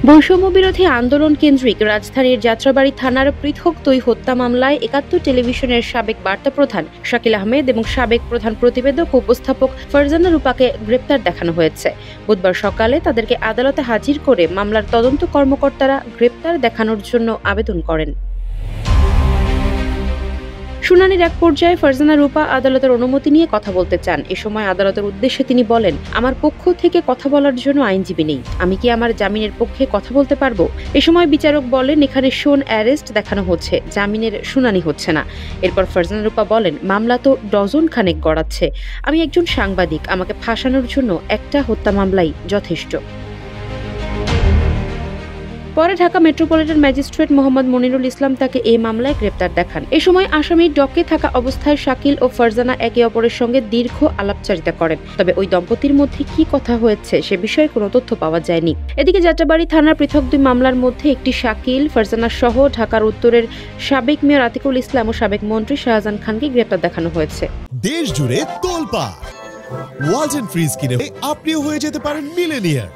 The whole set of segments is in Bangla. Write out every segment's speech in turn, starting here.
বৈষম্য বিরোধী আন্দোলন কেন্দ্রিক রাজধানীর যাত্রাবাড়ী থানার পৃথক ২ হত্যা মামলায় ৭১ টেলিভিশনের সাবেক বার্তা প্রধান শাকিল আহমেদ এবং সাবেক প্রধান প্রতিবেদক উপস্থাপক ফারজানা রূপাকে গ্রেপ্তার দেখানো হয়েছে। বুধবার সকালে তাদেরকে আদালতে হাজির করে মামলার তদন্ত কর্মকর্তারা গ্রেপ্তার দেখানোর জন্য আবেদন করেন। শুনানির এক পর্যায়ে ফারজানা রূপা আদালতের অনুমতি নিয়ে কথা বলতে চান। এ সময় আদালতের উদ্দেশ্যে তিনি বলেন, আমার পক্ষ থেকে কথা বলার জন্য আইনজীবী নেই, আমি কি আমার জামিনের পক্ষে কথা বলতে পারবো? এ সময় বিচারক বলেন, এখানে শোন অ্যারেস্ট দেখানো হচ্ছে, জামিনের শুনানি হচ্ছে না। এরপর ফারজানা রূপা বলেন, মামলা তো ডজন খানেক গড়াচ্ছে, আমি একজন সাংবাদিক, আমাকে ফাঁসানোর জন্য একটা হত্যা মামলাই যথেষ্ট। পরে ঢাকা মেট্রোপলিটন ম্যাজিস্ট্রেট মোহাম্মদ মনিরুল ইসলাম তাকে এই মামলায় গ্রেপ্তার দেখান। এ সময় আসামির ডকে থাকা অবস্থায় শাকিল ও ফারজানা একে অপরের সঙ্গে দীর্ঘ আলাপচারিতা করেন। তবে ওই দম্পতির মধ্যে কি কথা হয়েছে সে বিষয়ে কোনো তথ্য পাওয়া যায়নি। এদিকে যাত্রাবাড়ী থানার পৃথক ২ মামলার মধ্যে একটি শাকিল, ফারজানা সহ ঢাকার উত্তরের সাবেক মেয়র আতিকুল ইসলাম ও সাবেক মন্ত্রী শাহজাহান খানকে গ্রেপ্তার দেখানো হয়েছে। দেশ জুড়ে তোলপাড় ওয়ালটন ফ্রিজ কিনে আপনিও হয়ে যেতে পারেন মিলেনিয়ার।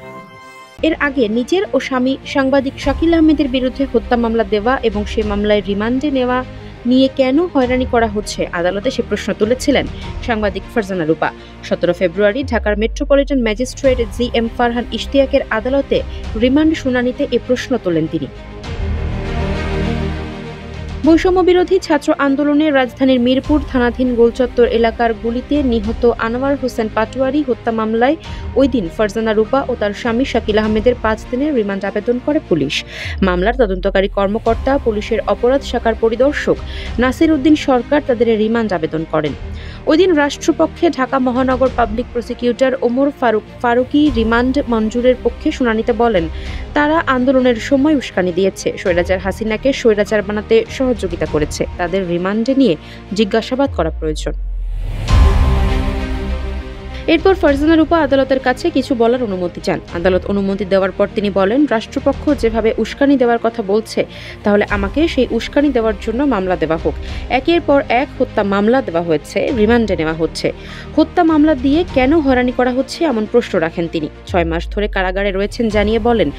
এর আগে নিজের ও স্বামী সাংবাদিক শাকিল আহমেদের বিরুদ্ধে হত্যা মামলা দেওয়া এবং সে মামলায় রিমান্ডে নেওয়া নিয়ে কেন হয়রানি করা হচ্ছে আদালতে সে প্রশ্ন তুলেছিলেন সাংবাদিক ফারজানা রূপা। ১৭ ফেব্রুয়ারি ঢাকার মেট্রোপলিটন ম্যাজিস্ট্রেট জিএম ফারহান ইশতিয়াকের আদালতে রিমান্ড শুনানিতে এ প্রশ্ন তোলেন তিনি। বৈষম্য বিরোধী ছাত্র আন্দোলনে রাজধানীর মিরপুর থানাধীন গোলচত্বর এলাকার গুলিতে নিহত আনোয়ার হোসেন পাটোয়ারি হত্যা মামলায় ওই দিন ফারজানা রূপা ও তার স্বামী শাকিল আহমেদের ৫ দিনের রিমান্ড আবেদন করে পুলিশ। মামলার তদন্তকারী কর্মকর্তা পুলিশের অপরাধ শাখার পরিদর্শক নাসির উদ্দিন সরকার তাদের রিমান্ড আবেদন করেন। ওই দিন রাষ্ট্রপক্ষে ঢাকা মহানগর public prosecutor Omar Faruki remand মঞ্জুরের পক্ষে শুনানিতে বলেন, তারা আন্দোলনের সময় উস্কানি দিয়েছে, স্বৈরাচার হাসিনাকে স্বৈরাচার বানাতে সহযোগিতা করেছে, তাদের রিমান্ডে নিয়ে জিজ্ঞাসাবাদ করা প্রয়োজন। এরপর ফারজানা রূপা আদালতের কাছে কিছু বলার অনুমতি চান। আদালত অনুমতি দেওয়ার পর তিনি বলেন, রাষ্ট্রপক্ষ যেভাবে উস্কানি দেওয়ার কথা বলছে তাহলে আমাকে সেই উস্কানি দেওয়ার জন্য মামলা দেওয়া হোক। একের পর এক হত্যা মামলা দেওয়া হয়েছে, রিমান্ডে নেওয়া হচ্ছে। হত্যা মামলা দিয়ে কেন হয়রানি করা হচ্ছে এমন প্রশ্ন রাখেন তিনি। ৬ মাস ধরে কারাগারে রয়েছেন জানিয়ে বলেন,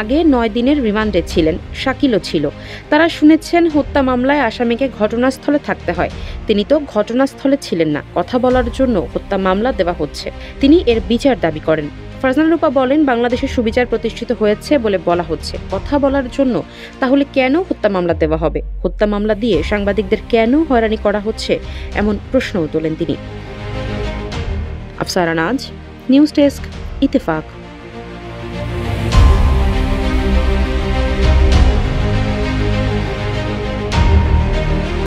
আগে ৯ দিনের রিমান্ডে ছিলেন, শাকিলও ছিল। তারা শুনেছেন হত্যা মামলায় আসামিকে ঘটনাস্থলে থাকতে হয়, তিনি তো ঘটনাস্থলে ছিলেন না, কথা বলার জন্য হত্যা মামলা দেওয়া হচ্ছে, তিনি এর বিচার দাবি করেন। ফারজানা রূপা বলেন, বাংলাদেশে সুবিচার প্রতিষ্ঠিত হয়েছে বলে বলা হচ্ছে, কথা বলার জন্য, তাহলে কেন হত্যা মামলা দেওয়া হবে? হত্যা মামলা দিয়ে সাংবাদিকদের কেন হয়রানি করা হচ্ছে এমন প্রশ্নও তোলেন তিনি। আফসারা নাজ, নিউজ ডেস্ক, ইত্তেফাক।